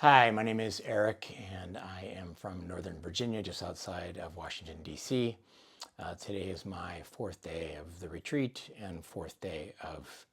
Hi, my name is Eric, and I am from Northern Virginia, just outside of Washington, D.C. Today is my fourth day of the retreat and fourth day of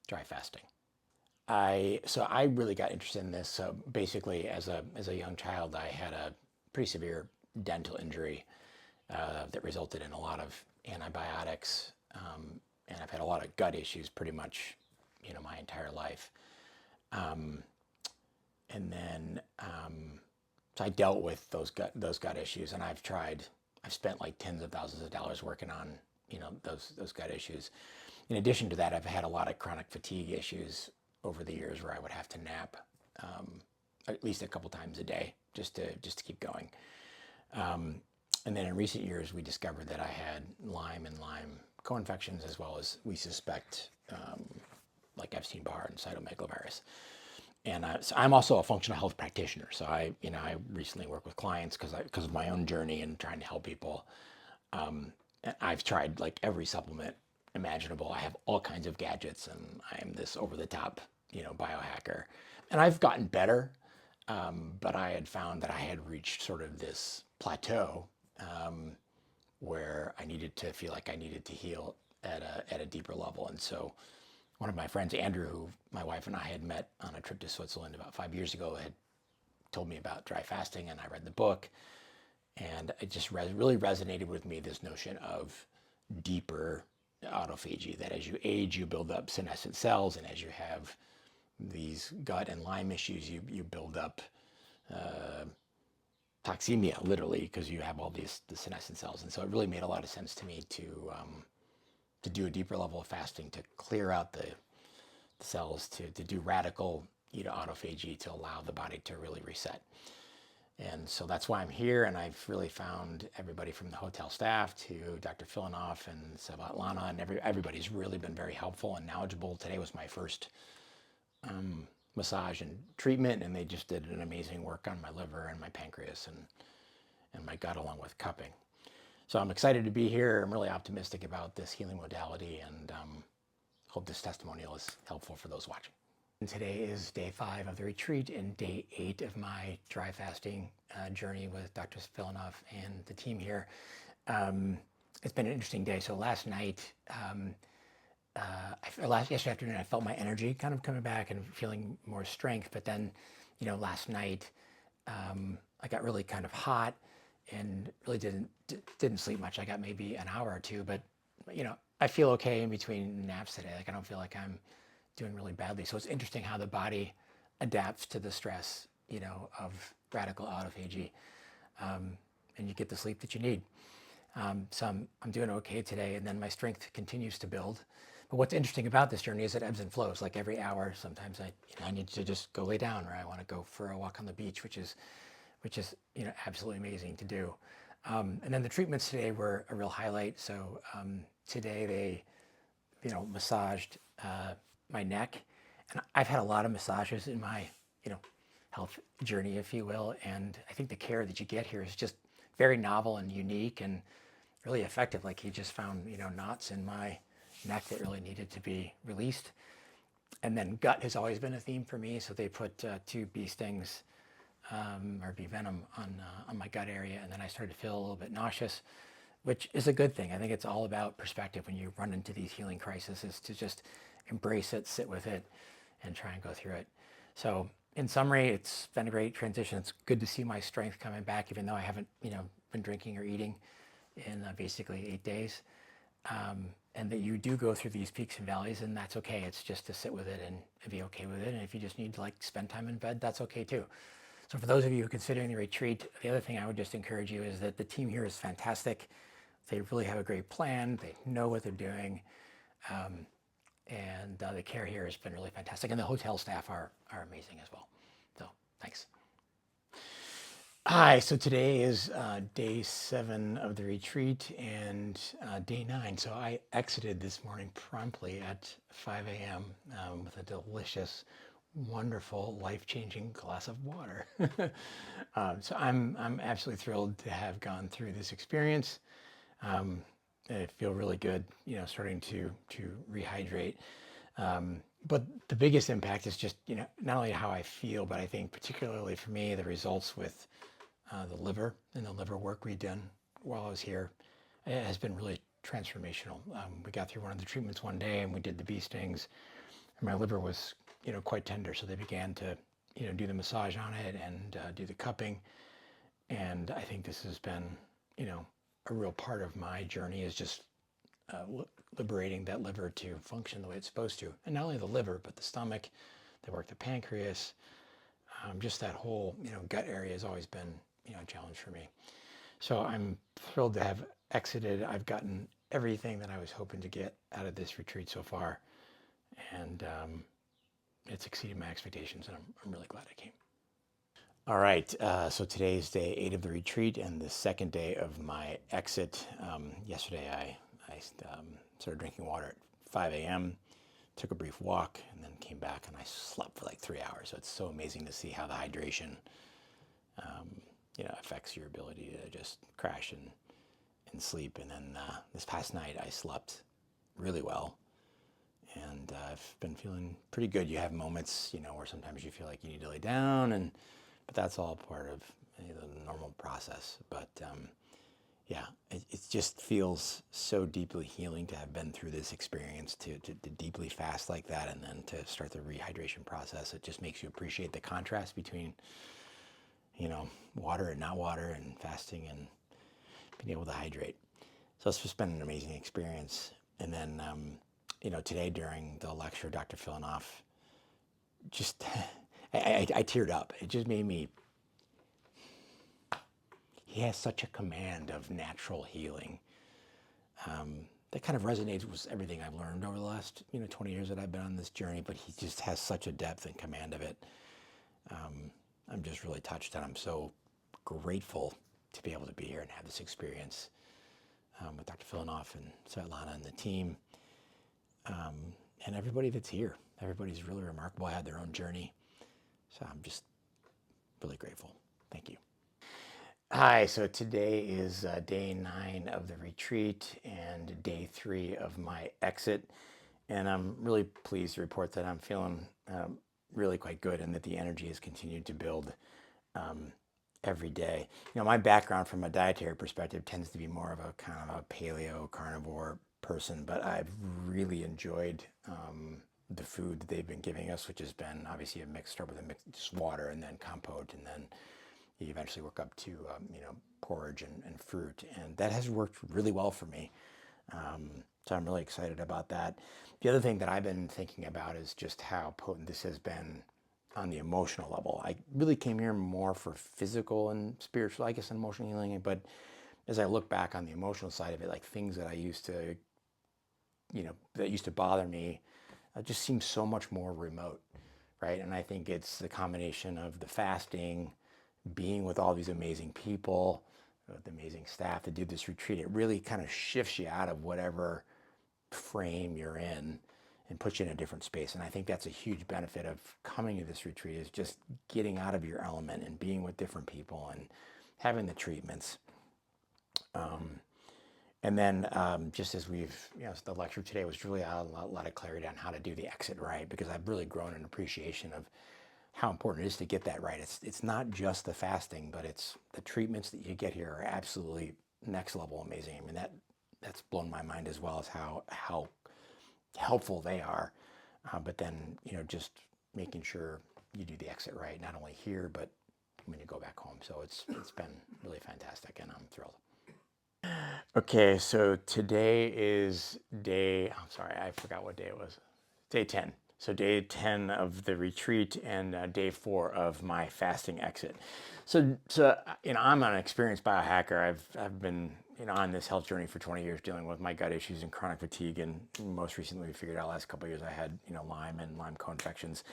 dry fasting. I really got interested in this. So basically, as a young child, I had a pretty severe dental injury that resulted in a lot of antibiotics, and I've had a lot of gut issues pretty much, my entire life. And then so I dealt with those gut issues, and I've spent like tens of thousands of dollars working on those gut issues. In addition to that, I've had a lot of chronic fatigue issues over the years where I would have to nap at least a couple times a day just to keep going. And then in recent years, we discovered that I had Lyme and Lyme co-infections, as well as we suspect like Epstein-Barr and cytomegalovirus. And so I'm also a functional health practitioner. So I recently work with clients because of my own journey and trying to help people. And I've tried like every supplement imaginable. I have all kinds of gadgets, and I am this over the top, biohacker. And I've gotten better, but I had found that I had reached sort of this plateau where I needed to feel like I needed to heal at a deeper level. And so one of my friends, Andrew, who my wife and I had met on a trip to Switzerland about 5 years ago, had told me about dry fasting, and I read the book, and it just really resonated with me, this notion of deeper autophagy, that as you age, you build up senescent cells, and as you have these gut and Lyme issues, you build up toxemia, literally, because you have all the senescent cells. And so it really made a lot of sense to me to do a deeper level of fasting to clear out the cells, to do radical autophagy to allow the body to really reset. And so that's why I'm here. And I've really found everybody from the hotel staff to Dr. Filanoff and Savatlana, and everybody's really been very helpful and knowledgeable. Today was my first massage and treatment, and they just did an amazing work on my liver and my pancreas and my gut, along with cupping. So I'm excited to be here. I'm really optimistic about this healing modality, and hope this testimonial is helpful for those watching. And today is day 5 of the retreat and day 8 of my dry fasting journey with Dr. Filanoff and the team here. It's been an interesting day. So last night, yesterday afternoon, I felt my energy kind of coming back and feeling more strength. But then, last night, I got really kind of hot and really didn't sleep much. I got maybe an hour or two, but I feel okay in between naps today. Like I don't feel like I'm doing really badly. So it's interesting how the body adapts to the stress, of radical autophagy, and you get the sleep that you need. So I'm doing okay today, and then my strength continues to build. But what's interesting about this journey is it ebbs and flows. Like every hour, sometimes I need to just go lay down, or I want to go for a walk on the beach, which is absolutely amazing to do. And then the treatments today were a real highlight. So today they, massaged my neck, and I've had a lot of massages in my, health journey, if you will. And I think the care that you get here is just very novel and unique and really effective. Like he just found, knots in my neck that really needed to be released. And then gut has always been a theme for me. So they put 2 bee stings or bee venom on my gut area, and then I started to feel a little bit nauseous, which is a good thing. I think it's all about perspective when you run into these healing crises, is to just embrace it, sit with it, and try and go through it. So in summary, it's been a great transition. It's good to see my strength coming back, even though I haven't, been drinking or eating in basically 8 days. And that you do go through these peaks and valleys, and that's okay. It's just to sit with it and be okay with it. And if you just need to spend time in bed, that's okay too. So for those of you who are considering the retreat, the other thing I would just encourage you is that the team here is fantastic. They really have a great plan. They know what they're doing. And the care here has been really fantastic. And the hotel staff are amazing as well. So thanks. Hi, so today is day 7 of the retreat and day 9. So I exited this morning promptly at 5 a.m. With a delicious, wonderful, life-changing glass of water. So I'm absolutely thrilled to have gone through this experience. I feel really good, starting to rehydrate. But the biggest impact is just, not only how I feel, but I think particularly for me, the results with the liver and the liver work we done while I was here has been really transformational. We got through one of the treatments one day and we did the bee stings, and my liver was, quite tender. So they began to, do the massage on it and do the cupping. And I think this has been, a real part of my journey is just uh, liberating that liver to function the way it's supposed to. And not only the liver, but the stomach, they work the pancreas, just that whole, gut area has always been, a challenge for me. So I'm thrilled to have exited. I've gotten everything that I was hoping to get out of this retreat so far. And it's exceeded my expectations, and I'm really glad I came. All right, so today is day 8 of the retreat and the second day of my exit. Yesterday I started drinking water at 5 a.m., took a brief walk, and then came back and I slept for like 3 hours. So it's so amazing to see how the hydration, affects your ability to just crash and sleep. And then this past night I slept really well, and I've been feeling pretty good. You have moments, where sometimes you feel like you need to lay down, but that's all part of the normal process. But yeah, it just feels so deeply healing to have been through this experience, to deeply fast like that, and then to start the rehydration process. It just makes you appreciate the contrast between, water and not water, and fasting and being able to hydrate. So it's just been an amazing experience. And then, today during the lecture, Dr. Filanoff just, I teared up. It just made me, he has such a command of natural healing that kind of resonates with everything I've learned over the last 20 years that I've been on this journey. But he just has such a depth and command of it. I'm just really touched, and I'm so grateful to be able to be here and have this experience with Dr. Filanoff and Svetlana and the team, and everybody that's here. Everybody's really remarkable. I had their own journey, so I'm just really grateful. Thank you. Hi, so today is day 9 of the retreat and day 3 of my exit. And I'm really pleased to report that I'm feeling really quite good, and that the energy has continued to build every day. My background from a dietary perspective tends to be more of a kind of a paleo carnivore person, but I've really enjoyed the food that they've been giving us, which has been obviously a mix, start with a mix, just water and then compote, and then you eventually work up to porridge and fruit, and that has worked really well for me. So I'm really excited about that. The other thing that I've been thinking about is just how potent this has been on the emotional level. I really came here more for physical and spiritual, I guess, and emotional healing. But as I look back on the emotional side of it, like things that I used to, that used to bother me, just seem so much more remote, right? And I think it's the combination of the fasting, being with all these amazing people, with amazing staff that did this retreat. It really kind of shifts you out of whatever frame you're in and puts you in a different space. And I think that's a huge benefit of coming to this retreat, is just getting out of your element and being with different people and having the treatments. And then just as the lecture today was really a lot of clarity on how to do the exit right, because I've really grown an appreciation of how important it is to get that right. It's not just the fasting, but it's the treatments that you get here are absolutely next level amazing. I mean, that's blown my mind, as well as how helpful they are. But then, just making sure you do the exit right, not only here, but when you go back home. So it's been really fantastic, and I'm thrilled. Okay, so today is I'm sorry, I forgot what day it was. Day 10. So day 10 of the retreat, and day 4 of my fasting exit. So I'm an experienced biohacker. I've been on this health journey for 20 years, dealing with my gut issues and chronic fatigue, and most recently we figured out last couple of years I had Lyme and Lyme co-infections.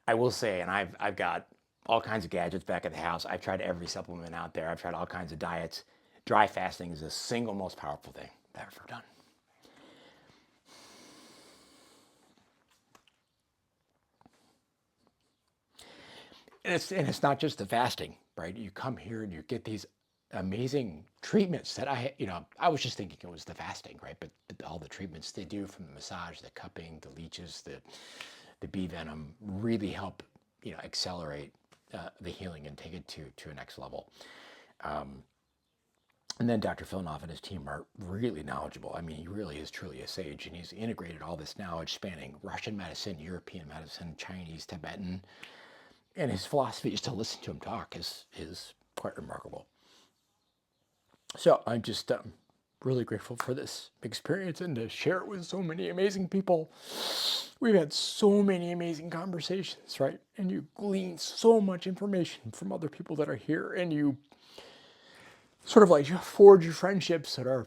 I will say, and I've got all kinds of gadgets back at the house. I've tried every supplement out there. I've tried all kinds of diets. Dry fasting is the single most powerful thing I've ever done. And it's not just the fasting, right? You come here and you get these amazing treatments that I was just thinking it was the fasting, right? But all the treatments they do, from the massage, the cupping, the leeches, the the bee venom really help, accelerate the healing and take it to a next level. And then Dr. Filnoff and his team are really knowledgeable. I mean, he really is truly a sage, and he's integrated all this knowledge spanning Russian medicine, European medicine, Chinese, Tibetan, and his philosophy just to listen to him talk is quite remarkable. So I'm just really grateful for this experience and to share it with so many amazing people. We've had so many amazing conversations, right? And you glean so much information from other people that are here, and you sort of like forge your friendships that are,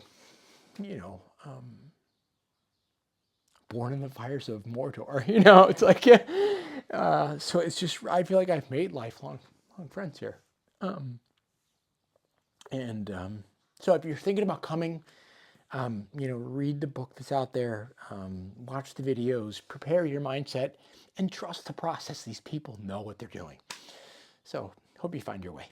born in the fires of Mordor. It's like, so it's just, I feel like I've made lifelong friends here. So if you're thinking about coming, read the book that's out there, watch the videos, prepare your mindset, and trust the process. These people know what they're doing. So hope you find your way.